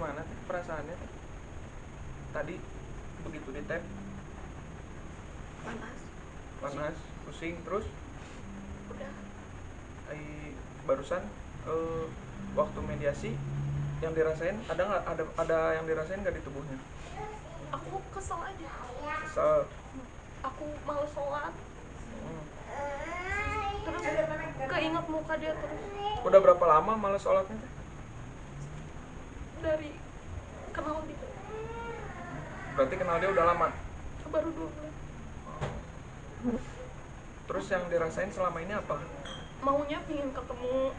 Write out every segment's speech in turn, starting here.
gimana teh perasaannya teh? Tadi begitu di tap panas pusing terus udah. barusan waktu mediasi yang dirasain ada nggak, ada yang dirasain nggak di tubuhnya? Aku kesel aja. Kesel. Aku malas sholat. Terus keinget muka dia terus. Udah berapa lama malas sholatnya teh? Dari kenal dia. Berarti kenal dia udah lama? Baru 2 bulan. Terus yang dirasain selama ini apa? Maunya pingin ketemu.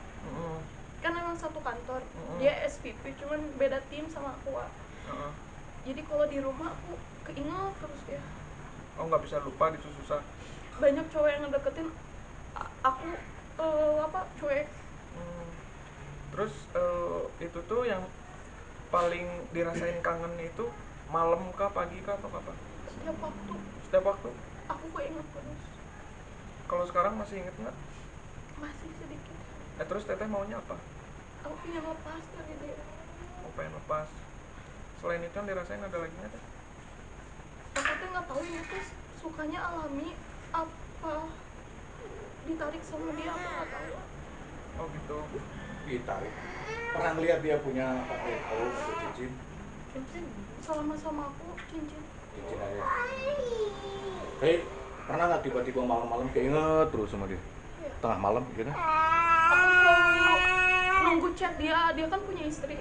Kan emang satu kantor. Dia SVP cuman beda tim sama aku. Jadi kalau di rumah aku keinget terus dia. Oh, nggak bisa lupa gitu, susah. Banyak cowok yang ngedeketin aku cuek. Terus itu tuh yang paling dirasain kangennya itu malam kah, pagi kah, atau kapan? Setiap waktu. Setiap waktu? Aku keinget terus. Kalau sekarang masih inget nggak? Masih sedikit. Terus teteh maunya apa? Aku pengen lepas dari dia. Mau pengen lepas. Selain itu yang dirasain ada lagi nggak teh? Aku tuh nggak tahu ini tuh sukanya alami apa ditarik sama dia, aku nggak tahu. Oh gitu. Ditarik. Pernah ngeliat dia punya kalung atau cincin? Cincin selama sama aku cincin. Cincin aja. Pernah nggak tiba-tiba malam-malam keinget terus sama dia? Iya. Tengah malam gitu? Aku selalu nunggu chat dia kan punya istri.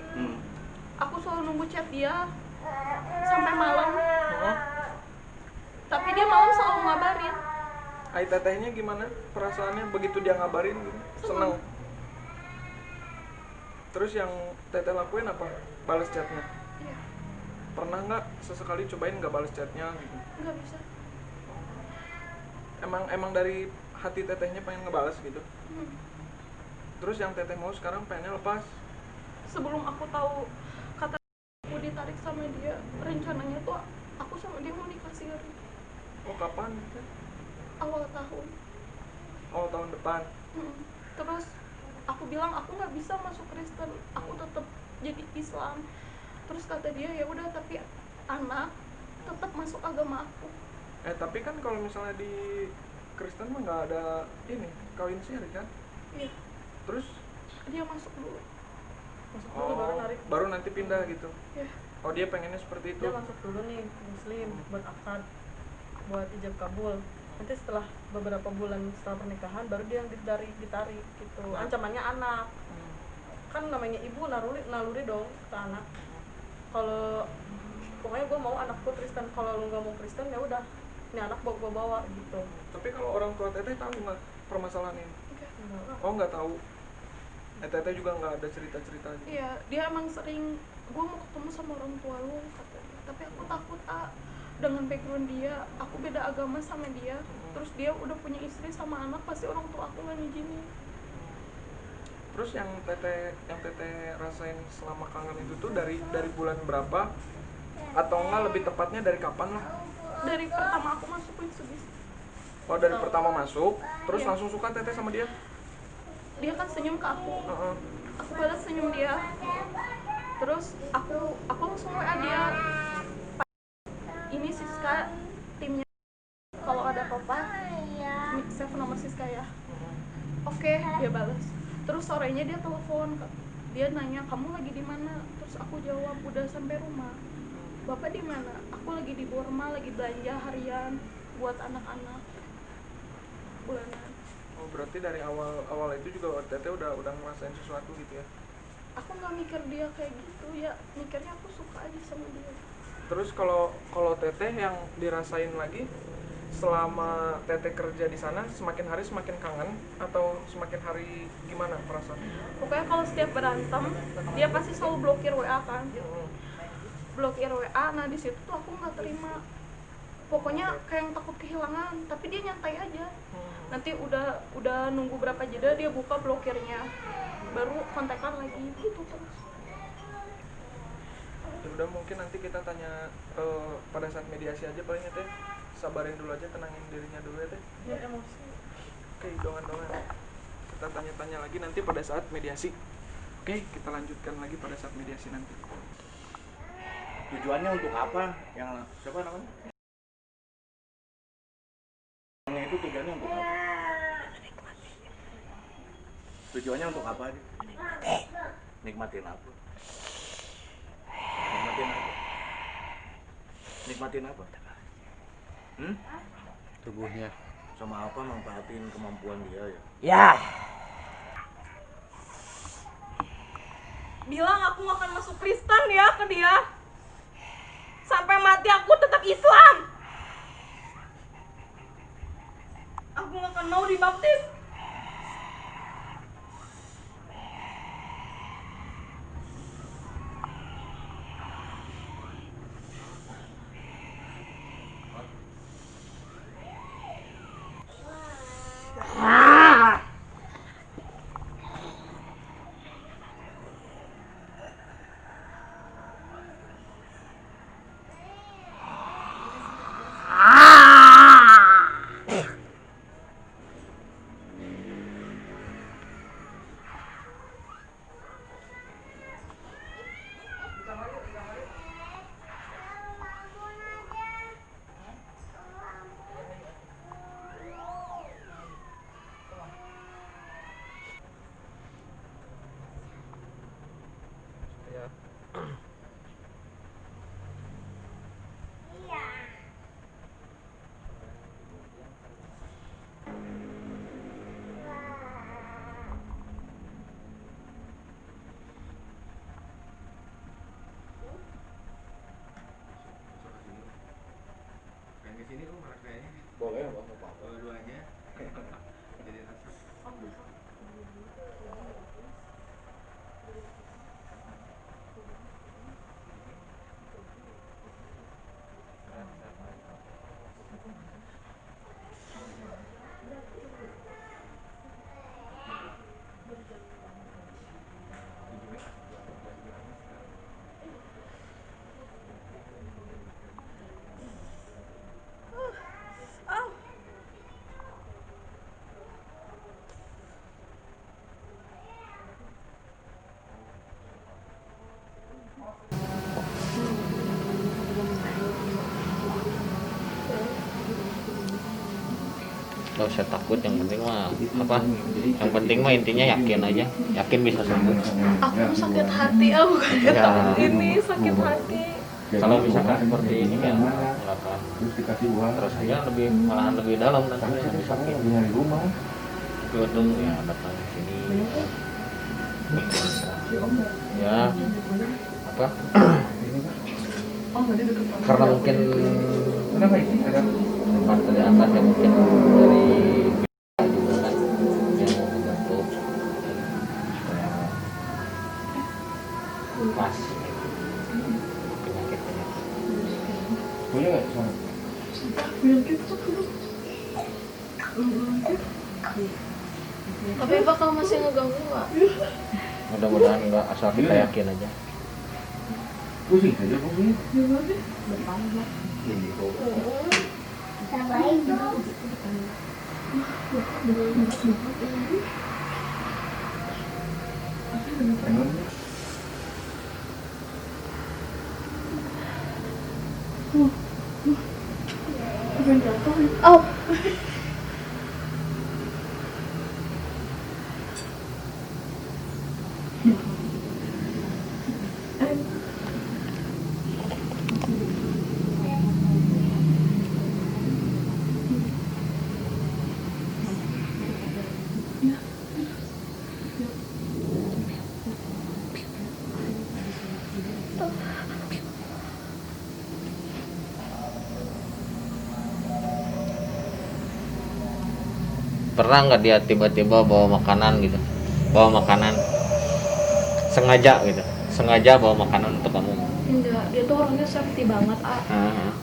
Aku selalu nunggu chat dia sampai malam. Tapi dia malam selalu ngabarin. Ai tetehnya gimana perasaannya begitu dia ngabarin gitu? Seneng. Terus yang teteh lakuin apa? Balas chatnya? Iya. Pernah nggak sesekali cobain nggak balas chatnya gitu? Nggak bisa. Emang dari hati tetehnya pengen ngebales gitu? Terus yang teteh mau sekarang pengennya lepas? Sebelum aku tahu kata aku ditarik sama dia, rencananya tuh aku sama dia mau nikah siri. Oh, kapan gitu? Awal tahun. Oh, tahun depan. Terus aku bilang aku nggak bisa masuk Kristen, aku tetap jadi Islam. Terus kata dia ya udah, tapi anak tetap masuk agama aku. Tapi kan kalau misalnya di Kristen mah nggak ada ini kawin siri kan? Iya. Terus Dia masuk dulu baru narik, baru nanti pindah gitu. ya. Oh, dia pengennya seperti itu. dia masuk dulu nih muslim buat akad, buat ijab kabul. Nanti setelah beberapa bulan setelah pernikahan baru dia yang ditarik gitu. Ancamannya anak. Kan namanya ibu naluri dong ke anak. Kalau pokoknya gue mau anakku Kristen, kalau lu nggak mau Kristen ya udah, ini anak gue bawa gitu. Tapi kalau orang tua teteh tahu nggak permasalahan ini? Enggak. Oh, nggak tahu. Teteh juga nggak ada cerita-cerita gitu? Iya, dia emang sering, gue mau ketemu sama orang tua lu katanya, tapi aku takut dengan background dia, aku beda agama sama dia. Terus dia udah punya istri sama anak, pasti orang tua aku nggak ngizinin. Terus yang teteh rasain selama kangen itu tuh dari bulan berapa? Atau enggak lebih tepatnya dari kapan lah? Dari pertama aku masuk Mitsubishi. Oh, dari pertama masuk, terus Iya. langsung suka teteh sama dia? Dia kan senyum ke aku, aku balas senyum dia. Terus aku langsung WA dia, ini Siska timnya, kalau ada apa-apa save nomor Siska ya. Oke, dia balas. Terus sorenya dia telepon, dia nanya kamu lagi di mana. Terus aku jawab udah sampai rumah. Bapak di mana? Aku lagi di Borma, lagi belanja harian buat anak-anak bulanan. Oh, berarti dari awal itu juga teteh udah ngerasain sesuatu gitu ya? Aku nggak mikir dia kayak gitu ya, mikirnya aku suka aja sama dia. Terus kalau teteh yang dirasain lagi selama teteh kerja di sana, semakin hari semakin kangen atau semakin hari gimana perasaannya? Pokoknya kalau setiap berantem dia pasti selalu blokir WA kan. Blokir WA, nah di situ tuh aku nggak terima. Pokoknya kayak yang takut kehilangan, tapi dia nyantai aja. Nanti udah nunggu berapa jeda dia buka blokirnya, baru kontekan lagi gitu terus. Ya udah, mungkin nanti kita tanya pada saat mediasi aja paling ya teh. Sabarin dulu aja, tenangin dirinya dulu ya teh. Ya emosi. Oke, dongan-dongan. Kita tanya-tanya lagi nanti pada saat mediasi. Oke, kita lanjutkan lagi pada saat mediasi nanti. Tujuannya untuk apa? Yang siapa namanya? Yang itu tujuannya untuk apa? Tujuannya untuk apa? Nikmatin apa? Nikmatin apa? Nikmatin apa? Tubuhnya. Sama apa manfaatin kemampuan dia ya? Ya. Bilang aku gak akan masuk Kristen ya ke dia. Sampai mati aku tetap Islam. Aku gak akan mau dibaptis. Ya. Pengen kesini kok malah kayaknya Boleh apa-apa. dua-duanya jadi rasa. Gak usah takut, yang penting mah apa? Yang penting mah intinya yakin aja, yakin bisa sembuh. Aku sakit hati, aku kayak Ya. tahun ini sakit hati. Kalau misalkan seperti ini ya nggak akan terus aja lebih malahan lebih dalam nanti lebih sakit. Untung ya datang ke sini. Ya apa? Karena mungkin tempat dari atas ya mungkin dari juga kan yang mau membantu supaya pas penyakit. Punya nggak sana? Tapi bakal masih ngeganggu nggak? Mudah-mudahan enggak, asal kita yakin aja. Pusing saja pusing. Oh, Pernah nggak dia tiba-tiba bawa makanan gitu, bawa makanan sengaja gitu, sengaja bawa makanan untuk kamu? enggak, dia tuh orangnya safety banget. Ah,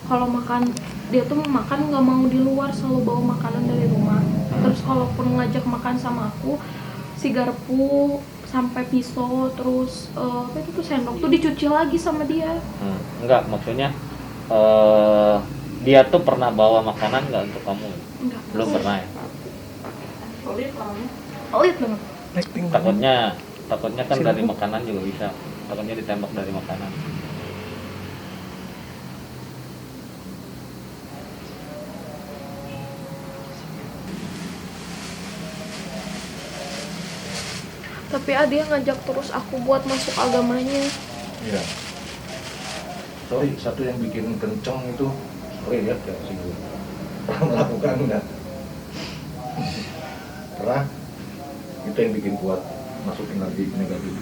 Kalau makan, dia tuh makan nggak mau di luar, selalu bawa makanan dari rumah. Terus kalaupun ngajak makan sama aku, si garpu sampai pisau, terus apa itu tuh sendok tuh dicuci lagi sama dia. enggak, maksudnya dia tuh pernah bawa makanan nggak untuk kamu? Enggak. Belum pernah ya? Pelit orangnya. Pelit banget. Takutnya kan dari makanan juga bisa, takutnya ditembak dari makanan. Tapi dia ngajak terus aku buat masuk agamanya. Iya. Sorry, satu yang bikin kenceng itu, sorry ya, kayak singgung. Pernah melakukan enggak? Pernah? Itu yang bikin kuat masuk energi negatif.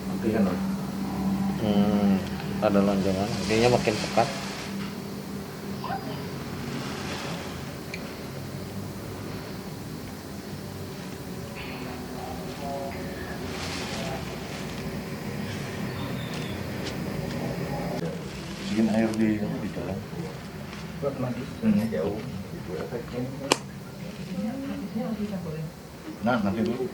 Nanti kan, Ada lonjongan, intinya makin pekat. bikin air di dalam. Buat mandi. Jauh. Itu efeknya. Nah, nanti dulu.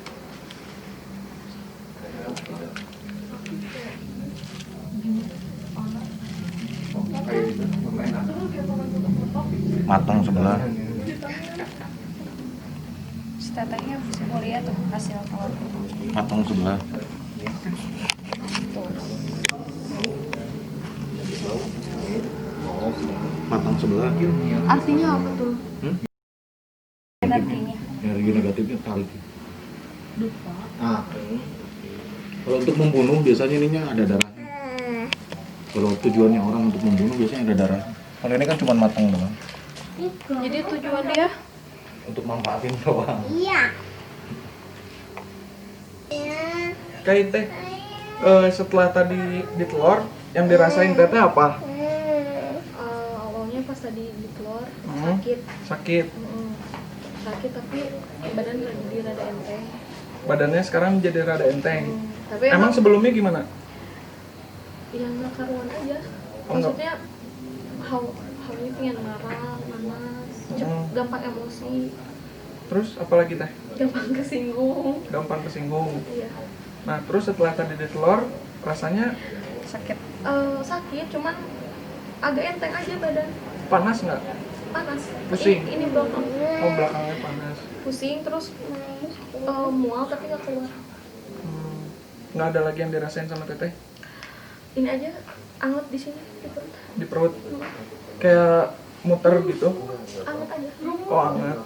Matang sebelah. Tetehnya bisa mau lihat tuh hasil telur. Matang sebelah. Matang sebelah. Artinya apa tuh? Energinya. Energi negatifnya tarik. Nah, kalau untuk membunuh biasanya ininya ada darah. Kalau tujuannya orang untuk membunuh biasanya ada darah. Kalau ini kan cuma matang doang. Jadi tujuan dia Untuk manfaatin doang. Kayak teh setelah tadi di telur yang dirasain teteh apa? awalnya pas tadi di telur Hmm. sakit. Sakit. Sakit tapi badan jadi rada enteng. Badannya sekarang jadi rada enteng. Tapi Emang sebelumnya gimana? yang nggak karuan aja. Oh, nggak. Maksudnya hawanya pengen marah, panas, Hmm. gampang emosi, Terus apalagi teh? gampang kesinggung. Gampang kesinggung. Iya. Nah terus setelah tadi di telur rasanya Sakit. Sakit, cuman agak enteng aja badan. panas nggak? Panas. Pusing? Ini belakang. Oh belakangnya panas. Pusing terus mual tapi nggak keluar. Nggak ada lagi yang dirasain sama teteh Ini aja anget di sini di perut. di perut? Kayak muter gitu? Anget aja. Oh hangat.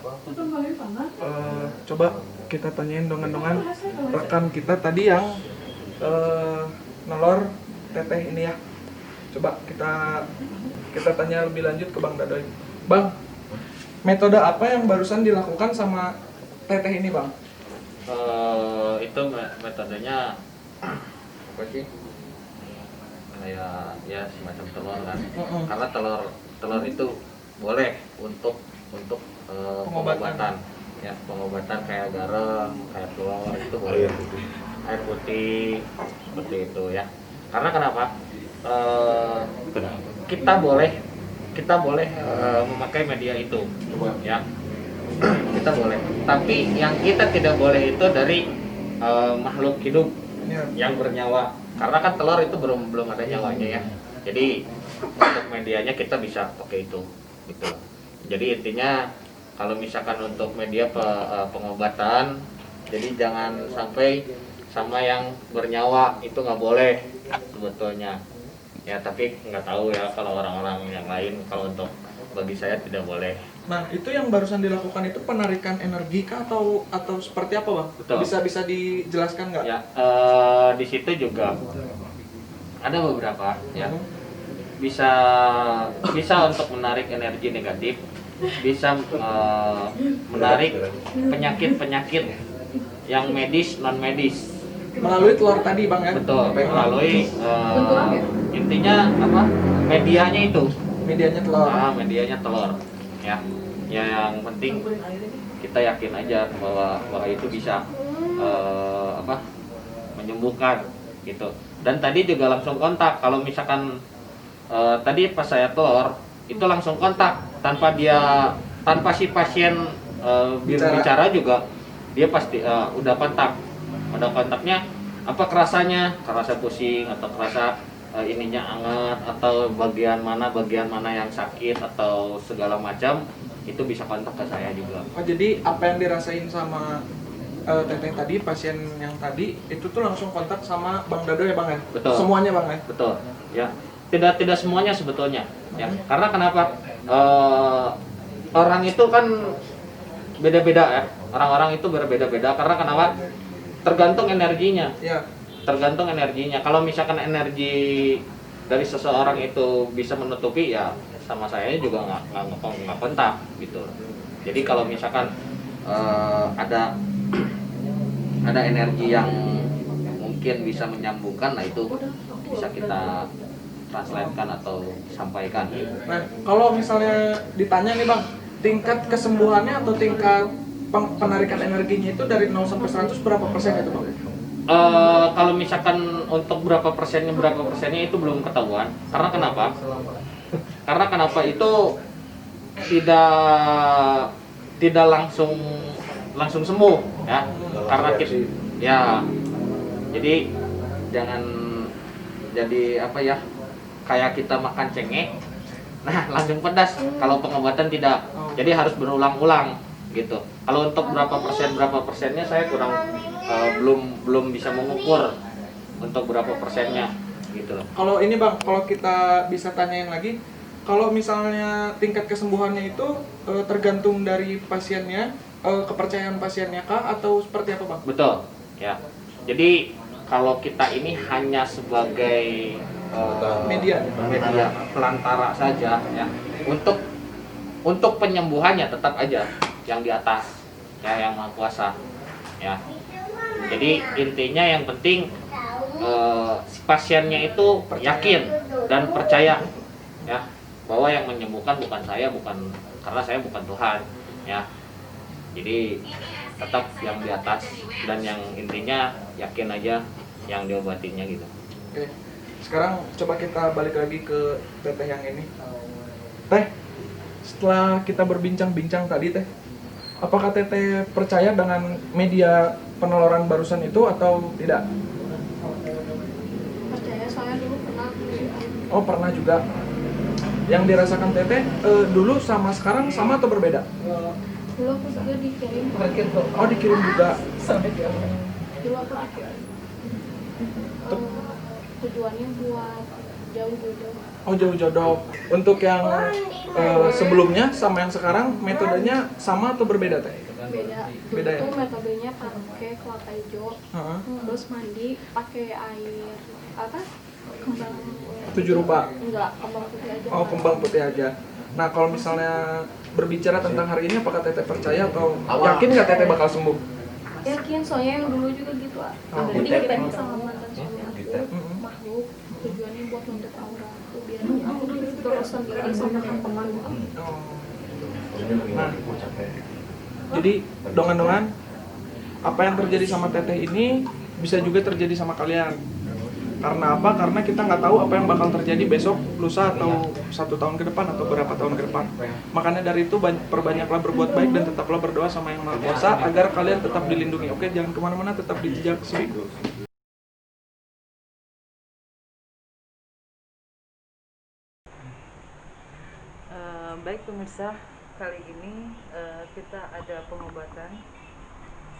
Coba kita tanyain dongan-dongan rekan kita tadi yang nelor teteh ini ya. Coba kita tanya lebih lanjut ke Bang Dadoy. Bang, metode apa yang barusan dilakukan sama teteh ini Bang? Itu metodenya apa sih? Kayak ya semacam telur kan. Karena telur itu boleh untuk pengobatan. Ya, pengobatan kayak garam, kayak telur itu boleh. Air putih seperti itu ya. Karena kenapa? Kita boleh memakai media itu, ya. Kita boleh. Tapi yang kita tidak boleh itu dari makhluk hidup yang bernyawa. Karena kan telur itu belum ada nyawanya ya. Jadi untuk medianya kita bisa pakai itu, gitu. Jadi intinya kalau misalkan untuk media pengobatan, jadi jangan sampai sama yang bernyawa, itu nggak boleh sebetulnya. Ya tapi nggak tahu ya kalau orang-orang yang lain, kalau untuk bagi saya tidak boleh. Nah, itu yang barusan dilakukan itu penarikan energi kah atau seperti apa, Bang? Betul. Bisa dijelaskan nggak? Ya, di situ juga ada beberapa ya. Bisa untuk menarik energi negatif, bisa menarik penyakit-penyakit yang medis, non medis. Melalui telur tadi, Bang ya? Betul, Apa yang melalui intinya apa? Medianya itu. medianya telur. Medianya telur. Ya. Yang penting kita yakin aja bahwa itu bisa menyembuhkan gitu. Dan tadi juga langsung kontak. Kalau misalkan tadi pas saya telur itu langsung kontak tanpa si pasien bicara juga, dia pasti udah kontak. Pada kontaknya apa kerasanya, kerasa pusing atau kerasa ininya hangat atau bagian mana yang sakit atau segala macam, itu bisa kontak ke saya juga. Oh, jadi apa yang dirasain sama teteh tadi, pasien yang tadi itu tuh langsung kontak sama Bang Dado ya, Bang ya? Betul. Semuanya, Bang ya? Betul. Ya. Tidak semuanya sebetulnya. Ya. Karena kenapa? orang itu kan beda-beda ya. Orang-orang itu berbeda-beda karena kenapa? Tergantung energinya. Ya. Tergantung energinya. Kalau misalkan energi dari seseorang itu bisa menutupi, ya sama saya juga nggak kontak gitu. Jadi kalau misalkan ada energi yang mungkin bisa menyambungkan, nah itu bisa kita translatekan atau sampaikan. Nah, kalau misalnya ditanya nih Bang, tingkat kesembuhannya atau tingkat penarikan energinya itu dari 0 sampai 100 berapa persen itu Bang? Kalau misalkan untuk berapa persennya itu belum ketahuan. Karena kenapa? Karena kenapa itu tidak langsung sembuh ya. Karena kita ya, jadi jangan jadi apa ya, kayak kita makan cengek, nah langsung pedas. Kalau pengobatan tidak, jadi harus berulang-ulang gitu. Kalau untuk berapa persennya saya kurang belum bisa mengukur untuk berapa persennya gitu loh. Kalau ini Bang, kalau kita bisa tanyain lagi, kalau misalnya tingkat kesembuhannya itu tergantung dari pasiennya, kepercayaan pasiennya kah atau seperti apa Bang? Betul ya. Jadi kalau kita ini hanya sebagai Media pelantara saja ya. Untuk penyembuhannya tetap aja yang di atas ya, yang Maha Kuasa ya. Jadi intinya yang penting si pasiennya itu yakin dan percaya ya bahwa yang menyembuhkan bukan saya, bukan karena saya bukan Tuhan ya. Jadi tetap yang di atas, dan yang intinya yakin aja yang diobatinya gitu. Oke. Sekarang coba kita balik lagi ke teteh yang ini. Teh, setelah kita berbincang-bincang tadi teh, apakah teteh percaya dengan media peneloran barusan itu atau tidak? Percaya, soalnya dulu pernah. Oh, pernah juga. Yang dirasakan teteh dulu sama sekarang sama atau berbeda? Dulu aku juga dikirim. Oh, dikirim juga. Dulu aku dikirim. Tujuannya buat jauh jodoh. Oh, jauh jodoh. Untuk yang sebelumnya sama yang sekarang metodenya sama atau berbeda teh? Beda. Beda ya? Itu metodenya pakai kelapa hijau, Heeh. terus mandi pakai air apa? Kembang 7 rupa. enggak, kembang putih aja. Oh, kembang putih aja. Nah, kalau misalnya berbicara tentang hari ini, apakah teteh percaya atau yakin nggak teteh bakal sembuh? Yakin, soalnya yang dulu juga gitu. Aku dikirim sama mantan suami aku, makhluk. Tujuannya buat nuntut aura aku, biar aku terus sendiri sama kampungan. Oh. Nah, jadi dongan-dongan apa yang terjadi sama teteh ini bisa juga terjadi sama kalian. Karena apa? Karena kita nggak tahu apa yang bakal terjadi besok, lusa, atau 1 tahun ke depan, atau berapa tahun ke depan. Makanya dari itu perbanyaklah berbuat baik dan tetaplah berdoa sama Yang Maha Kuasa agar kalian tetap dilindungi. Oke, jangan kemana-mana, tetap di Jejak Sweet. Baik pemirsa, kali ini kita ada pengobatan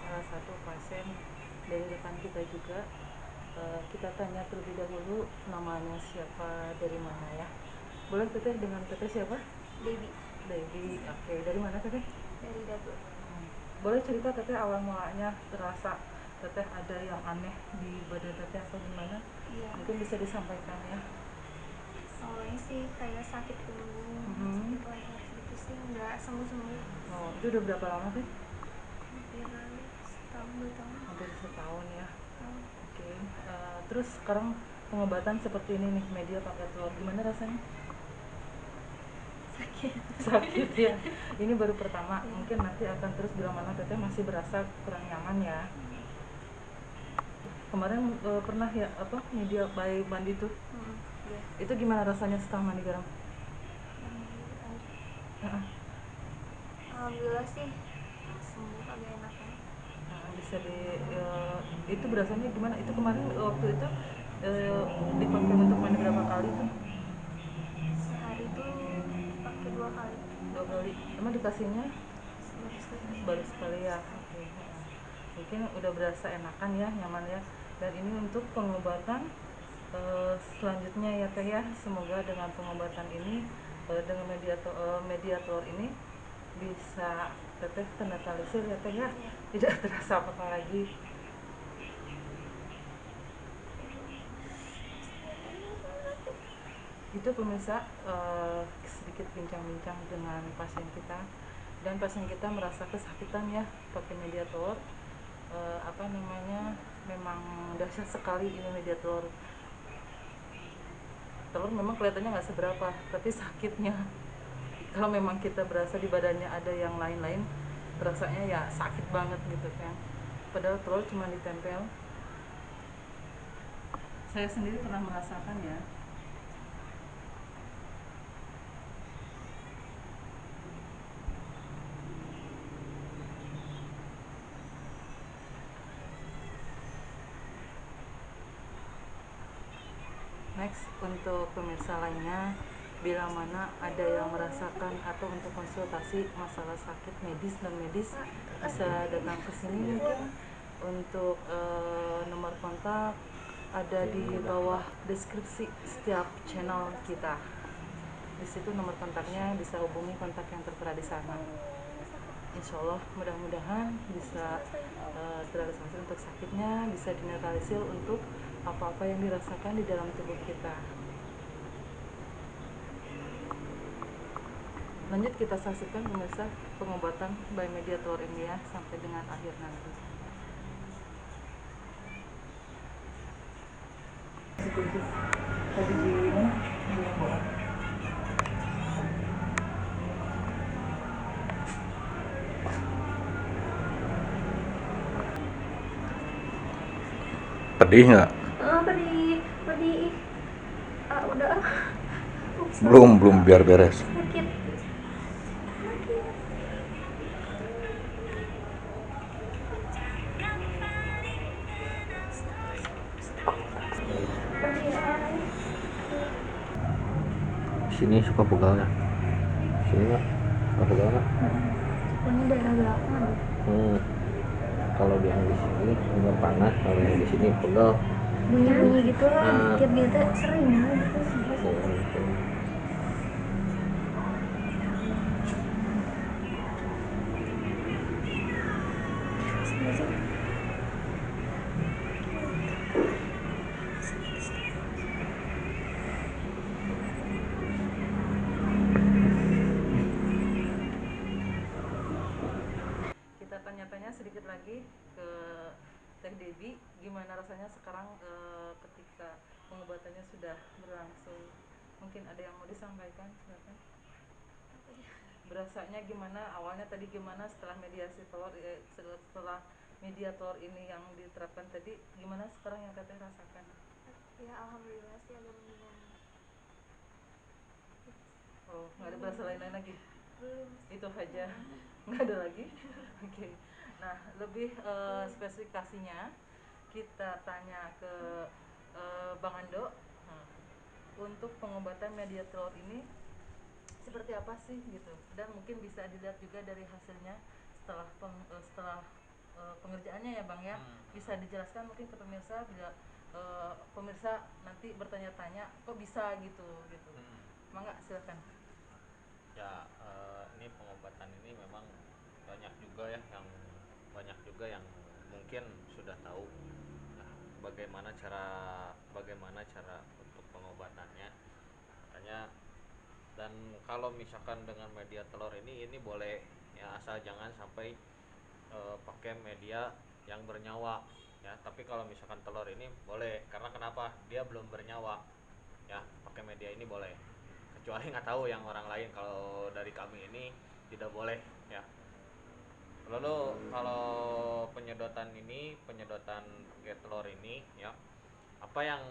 salah satu pasien dari rekan kita juga. Kita tanya terlebih dahulu namanya siapa, dari mana ya. Boleh teteh, dengan teteh siapa? Debbie Debbie. Oke, dari mana teteh? dari Dapur. Boleh cerita teteh awal mulanya terasa teteh ada yang aneh di badan teteh atau gimana? Iya. Mungkin bisa disampaikan ya. Awalnya sih kayak sakit punggung, sakit leher gitu sih, nggak sembuh-sembuh. Oh, itu udah berapa lama teh? Hampir setahun 2 tahun. Hampir setahun ya. Oh, Oke, terus sekarang pengobatan seperti ini nih, media pakai telur, gimana rasanya? sakit. Sakit ya. Ini baru pertama, mungkin nanti akan terus bila mana teteh masih berasa kurang nyaman ya. Kemarin pernah ya apa media bayi mandi tuh, Iya. itu gimana rasanya setelah mandi garam? Heeh. Alhamdulillah sih sembuh, agak enakan. Nah, bisa itu berasanya gimana? Itu kemarin waktu itu dipakai untuk mandi berapa kali tuh? Sehari tuh pakai 2 kali. 2 kali. Emang dikasihnya baru Baru sekali. sekali ya. Oke. Mungkin udah berasa enakan ya, nyaman ya. Dan ini untuk pengobatan selanjutnya ya teh ya. Semoga dengan pengobatan ini dengan media telur ini bisa teteh ternatalisir ya teh ya, tidak terasa apa lagi. Itu pemirsa, sedikit bincang-bincang dengan pasien kita, dan pasien kita merasa kesakitan ya pakai media telur. Memang dahsyat sekali ini media telur. Telur memang kelihatannya nggak seberapa, tapi sakitnya kalau memang kita berasa di badannya ada yang lain-lain, rasanya ya sakit banget gitu kan. Padahal telur cuma ditempel. Saya sendiri pernah merasakan ya. Next, untuk pemirsa lainnya, bila mana ada yang merasakan atau untuk konsultasi masalah sakit medis non medis, bisa datang ke sini mungkin. Untuk nomor kontak ada di bawah deskripsi setiap channel kita. Di situ nomor kontaknya, bisa hubungi kontak yang tertera di sana. Insya Allah mudah-mudahan bisa terrealisasi untuk sakitnya, bisa dinetralisir untuk apa-apa yang dirasakan di dalam tubuh kita. Lanjut kita saksikan pemirsa pengobatan by media telur ini ya, sampai dengan akhir nanti. Tadi di mana? Di bawah. Pedih nggak? Pedih, pedih. Udah. Belum biar beres. Sakit. Sini suka pegal ya? Sini nggak? Suka pegal nggak? Pokoknya daerah belakang. Kalau yang di sini agak panas, kalau yang di sini pegal. Bunyi-bunyi gitu lah. Tiap dia tuh sering gitu. Kita tanya-tanya sedikit lagi ke Teh Debbie, gimana rasanya sekarang ketika pengobatannya sudah berlangsung. Mungkin ada yang mau disampaikan, silakan. Berasanya gimana awalnya tadi, gimana setelah mediasi telur, setelah media telur ini yang diterapkan tadi, gimana sekarang yang Teteh rasakan? Ya alhamdulillah sih agak mendingan. Oh, nggak ada berasa lain-lain lagi? Belum. Itu aja, nggak ada lagi. Oke. Nah, lebih spesifikasinya kita tanya ke Bang Ando. Nah, untuk pengobatan media telur ini seperti apa sih gitu, dan mungkin bisa dilihat juga dari hasilnya setelah pengerjaannya ya Bang ya. Bisa dijelaskan mungkin ke pemirsa bila pemirsa nanti bertanya-tanya kok bisa gitu. Mangga silakan. Ya, ini pengobatan ini memang banyak juga yang mungkin sudah tahu nah, bagaimana cara untuk pengobatannya makanya. Dan kalau misalkan dengan media telur ini boleh ya, asal jangan sampai pakai media yang bernyawa ya. Tapi kalau misalkan telur ini boleh, karena kenapa, dia belum bernyawa ya, pakai media ini boleh, kecuali nggak tahu yang orang lain. Kalau dari kami ini tidak boleh ya. Lalu kalau penyedotan pakai telur ini ya, apa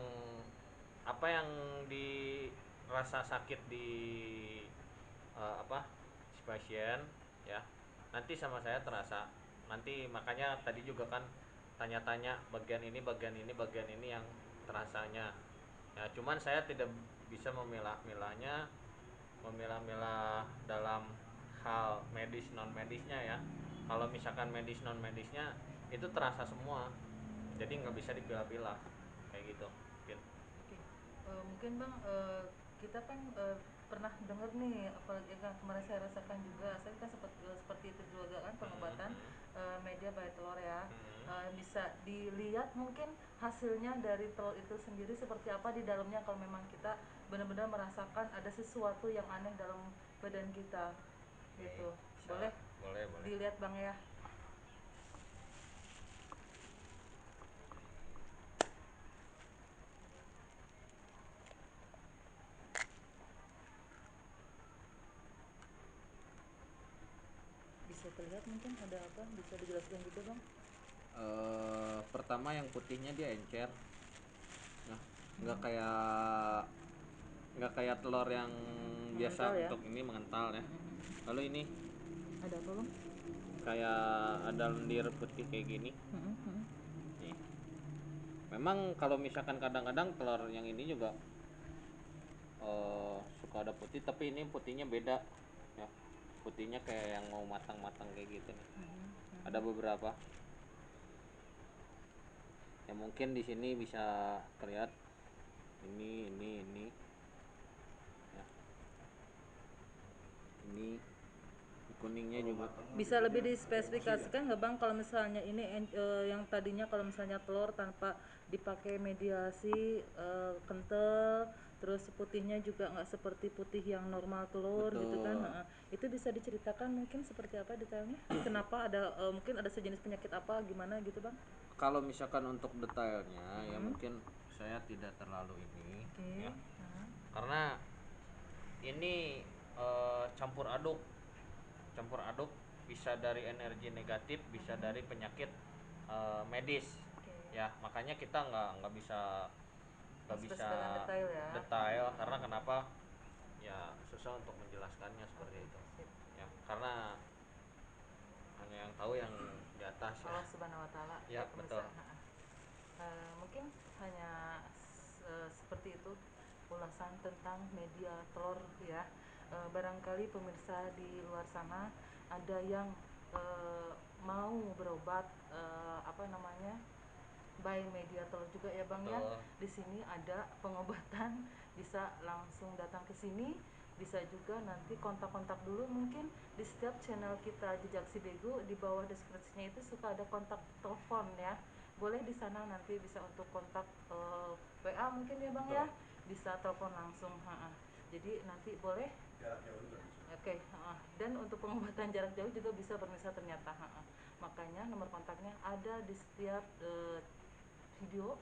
yang dirasa sakit di si pasien ya, nanti sama saya terasa nanti. Makanya tadi juga kan tanya-tanya bagian ini yang terasanya ya. Cuman saya tidak bisa memilah-milah dalam hal medis non medisnya ya. Kalau misalkan medis non medisnya itu terasa semua, jadi nggak bisa dipilah-pilah kayak gitu mungkin. Oke. Mungkin Bang, kita kan pernah dengar nih, apalagi yang kemarin saya rasakan juga, saya kan seperti itu juga kan pengobatan media by telur ya. Bisa dilihat mungkin hasilnya dari telur itu sendiri seperti apa di dalamnya kalau memang kita benar-benar merasakan ada sesuatu yang aneh dalam badan kita gitu. Boleh boleh dilihat Bang ya. Bisa terlihat mungkin ada apa, bisa dijelaskan gitu Bang? Pertama yang putihnya dia encer, nah nggak kayak telur yang biasa Mengental ya? untuk ini mengental ya. Lalu ini Ada apa Bang? kayak ada lendir putih kayak gini nih. Memang kalau misalkan kadang-kadang telur yang ini juga suka ada putih, tapi ini putihnya beda ya, putihnya kayak yang mau matang-matang kayak gitu nih. Ada beberapa ya, mungkin di sini bisa terlihat ini ya, ini kuningnya juga. Bisa lebih dispesifikasikan nggak Bang kalau misalnya ini yang tadinya kalau misalnya telur tanpa dipakai mediasi kental, terus putihnya juga nggak seperti putih yang normal telur gitu kan. Betul. Itu bisa diceritakan mungkin seperti apa detailnya? Kenapa ada mungkin ada sejenis penyakit apa gimana gitu Bang? Kalau misalkan untuk detailnya ya mungkin saya tidak terlalu ini Oke. ya, karena ini campur aduk bisa dari energi negatif, bisa dari penyakit medis ya. Makanya kita nggak bisa Spesifikasikan detail ya. detail, karena kenapa ya, susah untuk menjelaskannya seperti itu Sip. ya, karena hanya yang tahu yang di atas ya. Allah Subhanahu wa taala. Ya, pemirsa. betul. Mungkin hanya seperti itu ulasan tentang media telur ya. Barangkali pemirsa di luar sana ada yang mau berobat apa namanya? By media telur juga ya Bang ya. Betul. Di sini ada pengobatan, bisa langsung datang ke sini, bisa juga nanti kontak-kontak dulu. Mungkin di setiap channel kita Jejak Si Bego di bawah deskripsinya itu suka ada kontak telepon ya. Boleh di sana nanti bisa untuk kontak WA mungkin ya Bang ya. Bisa telepon langsung. Jadi nanti boleh Jarak jauh juga bisa. Oke, dan untuk pengobatan jarak jauh juga bisa pemirsa ternyata. Makanya nomor kontaknya ada di setiap video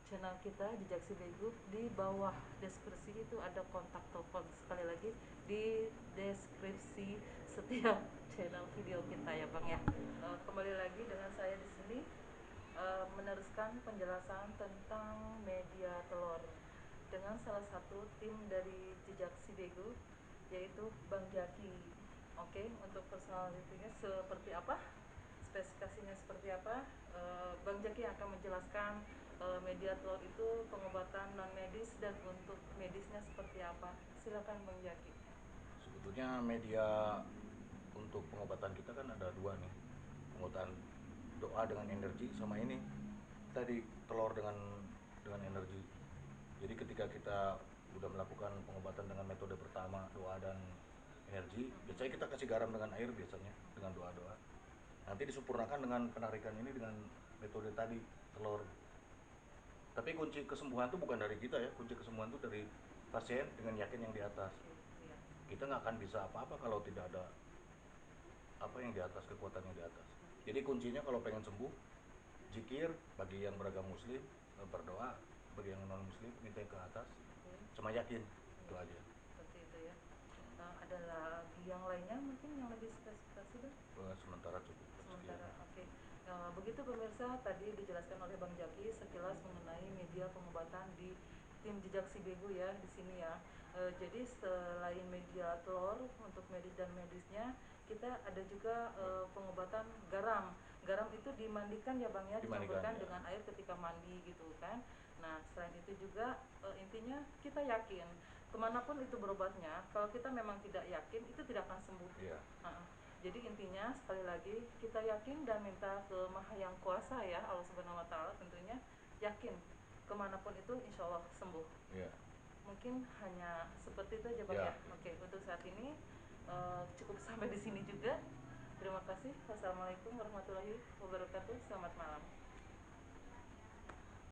channel kita Jejak Si Bego. Di bawah deskripsi itu ada kontak telepon, sekali lagi di deskripsi setiap channel video kita ya Bang ya. Kembali lagi dengan saya di sini meneruskan penjelasan tentang media telur dengan salah satu tim dari Jejak Si Bego, yaitu Bang Jaki. Oke, untuk personalitinya seperti apa, spesifikasinya seperti apa, Bang Jaki akan menjelaskan media telur itu pengobatan non medis dan untuk medisnya seperti apa. Silakan Bang Jaki. Sebetulnya media untuk pengobatan kita kan ada dua nih, pengobatan doa dengan energi sama ini tadi telur dengan energi. Jadi ketika kita udah melakukan pengobatan dengan metode pertama doa dan energi, biasanya kita kasih garam dengan air biasanya dengan doa-doa. Nanti disempurnakan dengan penarikan ini dengan metode tadi telur. Tapi kunci kesembuhan itu bukan dari kita ya, kunci kesembuhan itu dari pasien dengan yakin yang di atas. Kita nggak akan bisa apa-apa kalau tidak ada apa yang di atas, kekuatan yang di atas. Jadi kuncinya kalau pengen sembuh, zikir bagi yang beragama muslim, berdoa bagi yang non muslim, minta yang ke atas, sama yakin, itu aja. Seperti itu ya. Ada lagi yang lainnya mungkin yang lebih spesifikasi Bang? Sementara cukup. Sementara, oke. Begitu pemirsa, tadi dijelaskan oleh Bang Jaki sekilas mengenai media pengobatan di tim Jejak Si Bego ya di sini ya. Jadi selain media telur untuk medis dan medisnya, kita ada juga pengobatan garam. Garam itu dimandikan ya Bang ya, Dimandikan, dicampurkan ya. dengan air ketika mandi gitu kan. Nah selain itu juga intinya kita yakin kemanapun itu berobatnya, kalau kita memang tidak yakin itu tidak akan sembuh. Iya. Jadi intinya sekali lagi kita yakin dan minta ke Maha Yang Kuasa ya, Allah Subhanahu Wa Taala tentunya, yakin kemanapun itu insya Allah sembuh. Iya. mungkin hanya seperti itu aja Pak Ya. ya. Oke, untuk saat ini cukup sampai di sini juga. Terima kasih. Wassalamualaikum warahmatullahi wabarakatuh. Selamat malam.